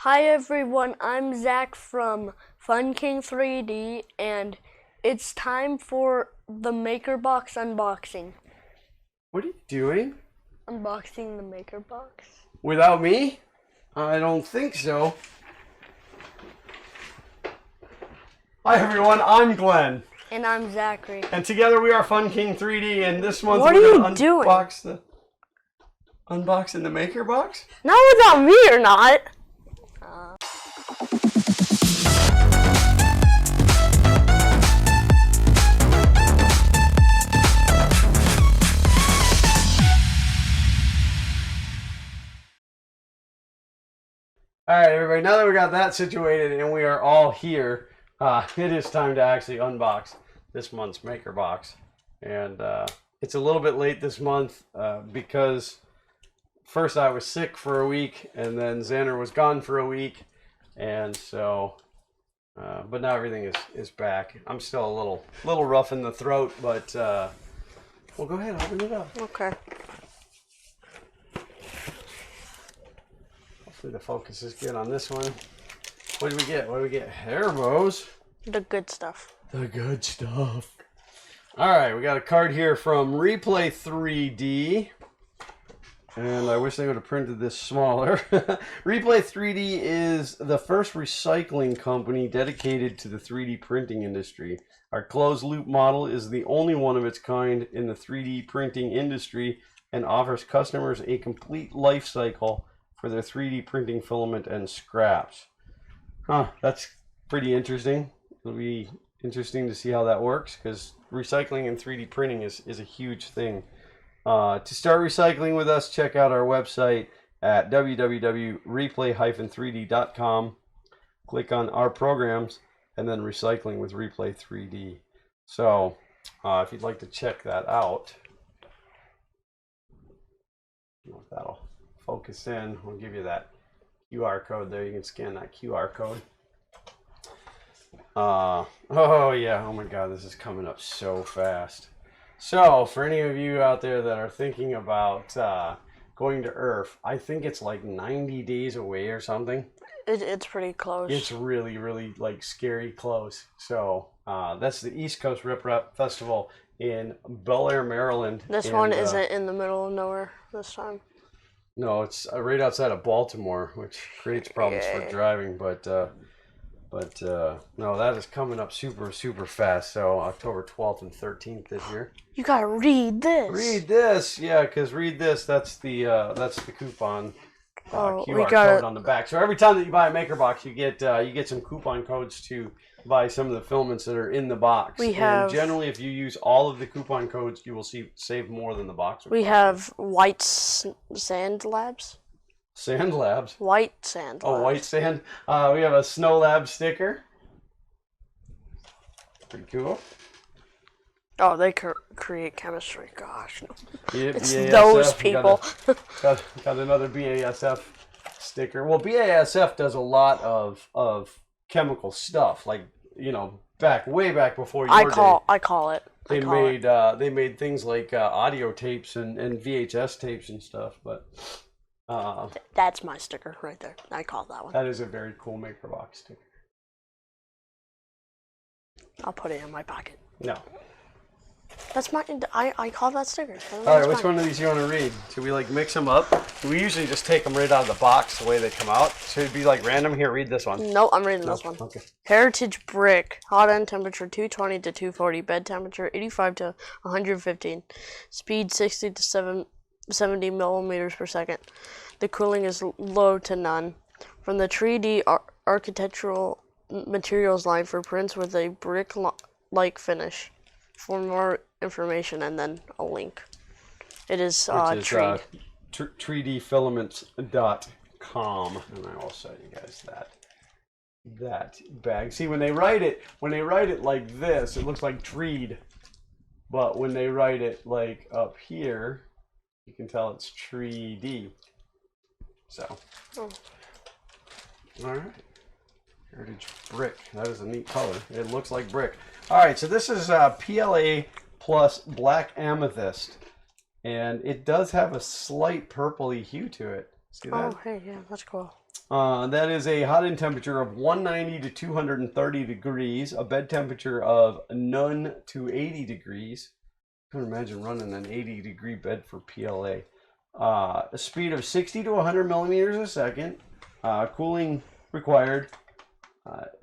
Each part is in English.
Hi everyone, I'm Zach from Fun King 3D, and it's time for the MakerBox unboxing. What are you doing? Unboxing the MakerBox. Without me? I don't think so. Hi everyone, I'm Glenn. And I'm Zachary. And together we are Fun King 3D, and this month What we're are gonna you doing? unboxing the MakerBox? Not without me or not. Alright everybody, now that we got that situated and we are all here, it is time to actually unbox this month's MakerBox. And it's a little bit late this month because first I was sick for a week, and then Xander was gone for a week, and so but now everything is back. I'm still a little rough in the throat, but well, go ahead, open it up. Okay. Hopefully the focus is good on this one. What do we get? What do we get? Hair bows. The good stuff. The good stuff. All right, we got a card here from Replay 3D. And I wish they would have printed this smaller. Replay 3D is the first recycling company dedicated to the 3D printing industry. Our closed loop model is the only one of its kind in the 3D printing industry and offers customers a complete life cycle for their 3D printing filament and scraps. That's pretty interesting. It'll be interesting to see how that works, because recycling and 3D printing is a huge thing. To start recycling with us, check out our website at www.replay-3d.com. Click on our programs and then recycling with Replay 3D. So if you'd like to check that out, I don't know if that'll focus in. We'll give you that QR code there. You can scan that QR code. Oh yeah, oh my god, this is coming up so fast. So for any of you out there that are thinking about going to Earth, I think it's like 90 days away or something. It's pretty close. It's really, really like scary close. So that's the East Coast Rip Rap Festival in Bel Air, Maryland. This one isn't in the middle of nowhere this time. No, it's right outside of Baltimore, which creates problems for driving. But no, that is coming up super, super fast. So October 12th and 13th this year. You gotta read this. Read this, yeah, because read this. That's the coupon QR code on the back. So every time that you buy a MakerBox, you get some coupon codes to buy some of the filaments that are in the box. And generally, if you use all of the coupon codes, you will save more than the box. We have White Sand Labs. Sand Labs. White Sand Labs. Oh, White Sand. We have a Snow Lab sticker. Pretty cool. Oh, they create chemistry. Gosh, no. It's BASF, those people. Got another BASF sticker. Well, BASF does a lot of chemical stuff, like, you know, way back before your day. I call it. They made things like audio tapes and VHS tapes and stuff, but that's my sticker right there. I call that one. That is a very cool MakerBox sticker. I'll put it in my pocket. No. That's my. I call that sticker. All right, which one of these you want to read? Should we like mix them up? We usually just take them right out of the box the way they come out. Should it be like random? Here, read this one. No, I'm reading this one. Okay. Heritage Brick. Hot end temperature 220 to 240. Bed temperature 85 to 115. Speed 60 to 70 millimeters per second. The cooling is low to none. From the 3D architectural materials line for prints with a brick-like finish. For more information and then a link. It is 3dfilaments.com, and I will show you guys that bag. See, when they write it like this, it looks like treed, but when they write it like up here, you can tell it's 3D. So, all right. Heritage Brick. That is a neat color. It looks like brick. All right, so this is PLA plus Black Amethyst, and it does have a slight purpley hue to it. See that? Oh, hey, yeah, that's cool. That is a hot end temperature of 190 to 230 degrees, a bed temperature of none to 80 degrees. I can imagine running an 80-degree bed for PLA. A speed of 60 to 100 millimeters a second. Cooling required.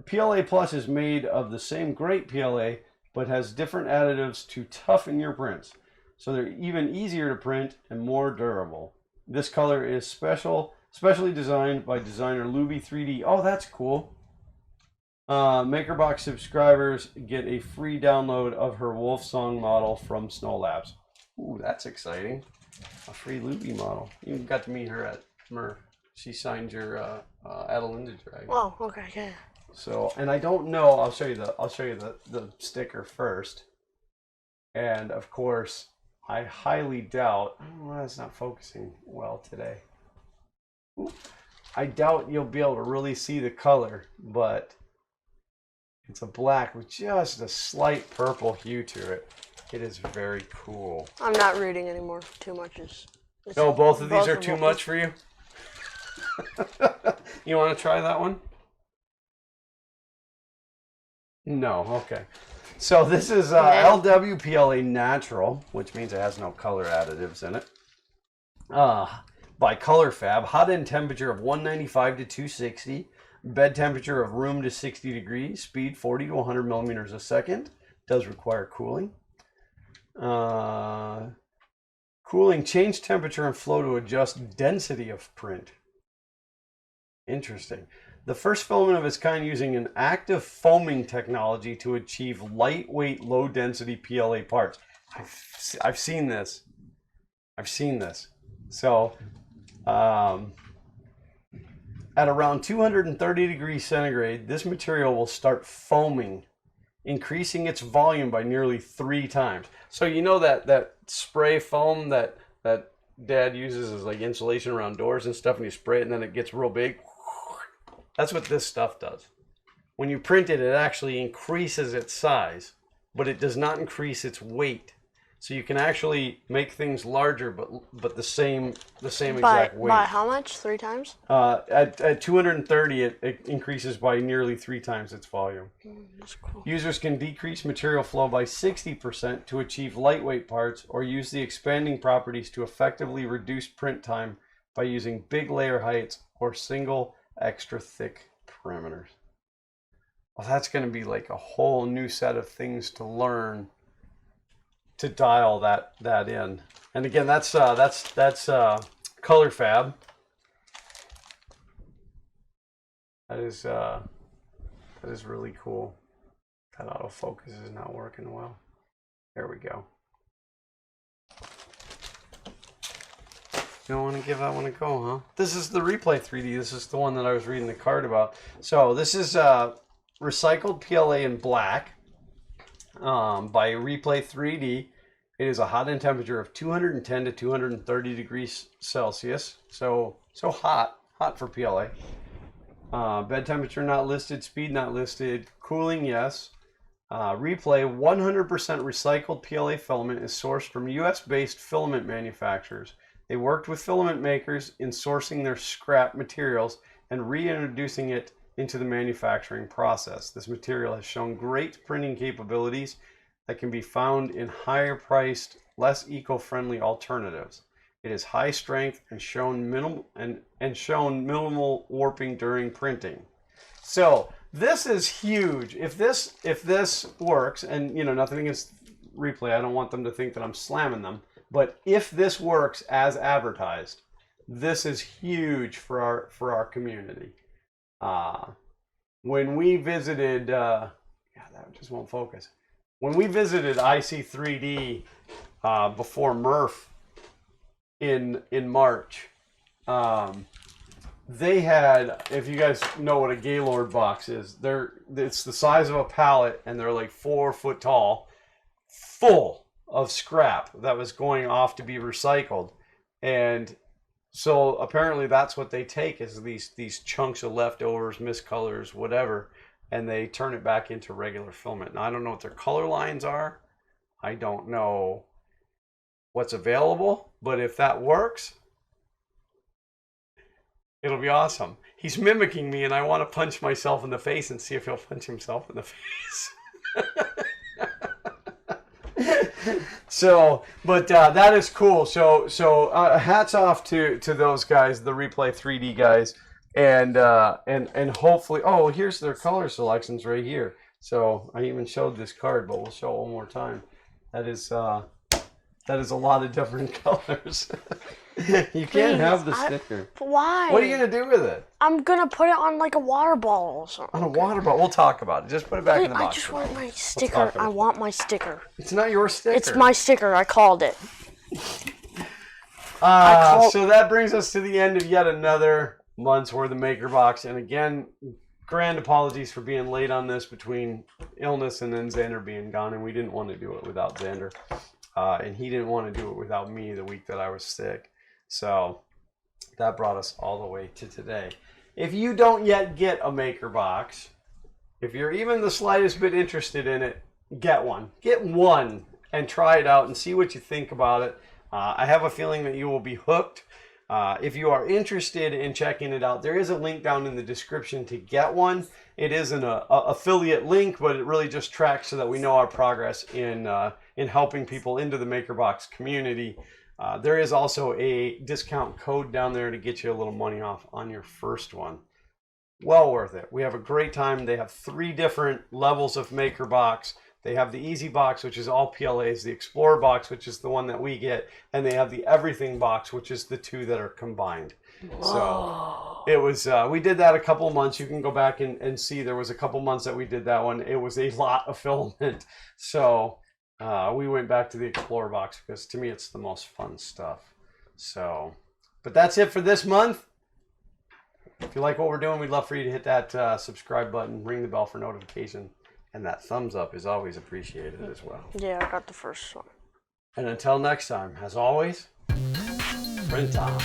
PLA Plus is made of the same great PLA, but has different additives to toughen your prints. So they're even easier to print and more durable. This color is specially designed by designer Luby 3D. Oh, that's cool. MakerBox subscribers get a free download of her Wolf Song model from Snow Labs. Ooh, that's exciting. A free Luby model. You got to meet her at Murph. She signed your Adelinda Dragon. Oh, okay, yeah. So, and I don't know. I'll show you the sticker first. And of course, I highly doubt. Well, it's not focusing well today. I doubt you'll be able to really see the color, but it's a black with just a slight purple hue to it. It is very cool. I'm not reading anymore. Too much is. No, both of these are too much for you? You want to try that one? No, okay. So this is LWPLA Natural, which means it has no color additives in it. By ColorFab, hot end temperature of 195 to 260, bed temperature of room to 60 degrees, speed 40 to 100 millimeters a second. Does require cooling. Cooling, change temperature and flow to adjust density of print. Interesting. The first filament of its kind using an active foaming technology to achieve lightweight, low-density PLA parts. I've seen this. I've seen this. So, at around 230 degrees centigrade, this material will start foaming, increasing its volume by nearly 3 times. So you know that spray foam that Dad uses as like insulation around doors and stuff, and you spray it and then it gets real big? That's what this stuff does. When you print it, it actually increases its size, but it does not increase its weight. So you can actually make things larger, but the same exact weight. By how much? 3 times? At 230, it increases by nearly 3 times its volume. That's cool. Users can decrease material flow by 60% to achieve lightweight parts, or use the expanding properties to effectively reduce print time by using big layer heights or single extra thick perimeters. Well, that's going to be like a whole new set of things to learn to dial that in. And again, that's ColorFab. That is really cool. That autofocus is not working well. There we go. You don't want to give that one a go, huh? This is the Replay 3D. This is the one that I was reading the card about. So this is recycled PLA in black by Replay 3D. It is a hot end temperature of 210 to 230 degrees Celsius. So hot for PLA. Bed temperature not listed, speed not listed, cooling yes. Replay 100% recycled PLA filament is sourced from US-based filament manufacturers. They worked with filament makers in sourcing their scrap materials and reintroducing it into the manufacturing process. This material has shown great printing capabilities that can be found in higher priced, less eco-friendly alternatives. It is high strength and shown minimal warping during printing. So this is huge. If this works, and you know, nothing against Replay, I don't want them to think that I'm slamming them. But if this works as advertised, this is huge for our community. When we visited, that just won't focus. When we visited IC3D before Murph in March, they had, if you guys know what a Gaylord box is, it's the size of a pallet and they're like 4 foot tall, full of scrap that was going off to be recycled. And so apparently that's what they take, is these chunks of leftovers, miscolors, whatever, and they turn it back into regular filament. Now I don't know what their color lines are. I don't know what's available, but if that works, it'll be awesome. he's mimicking me, and I want to punch myself in the face and see if he'll punch himself in the face. So, but that is cool. So hats off to those guys, the Replay 3D guys, and hopefully, oh, here's their color selections right here. So I even showed this card, but we'll show it one more time. That is a lot of different colors. You can't have the sticker. Why? What are you gonna do with it? I'm gonna put it on like a water bottle or something. On a water bottle. We'll talk about it. Just put it back in the I box. just want my sticker. I want my sticker. It's not your sticker. It's my sticker. I called it. So that brings us to the end of yet another month's worth of Maker Box. And again, grand apologies for being late on this between illness and then Xander being gone. And we didn't want to do it without Xander. And he didn't want to do it without me the week that I was sick. So that brought us all the way to today. If you don't yet get a Maker Box, if you're even the slightest bit interested in it, get one. Get one and try it out and see what you think about it. I have a feeling that you will be hooked. If you are interested in checking it out, there is a link down in the description to get one. It is an affiliate link, but it really just tracks so that we know our progress in helping people into the MakerBox community. There is also a discount code down there to get you a little money off on your first one. Well worth it. We have a great time. They have 3 different levels of MakerBox. They have the Easy Box, which is all PLAs, the Explorer Box, which is the one that we get, and they have the Everything Box, which is the 2 that are combined. Whoa. So it was, we did that a couple months. You can go back and see there was a couple months that we did that one. It was a lot of filament. So we went back to the Explorer Box because to me it's the most fun stuff. So, but that's it for this month. If you like what we're doing, we'd love for you to hit that subscribe button, ring the bell for notification, and that thumbs up is always appreciated as well. Yeah, I got the first one. And until next time, as always, print on.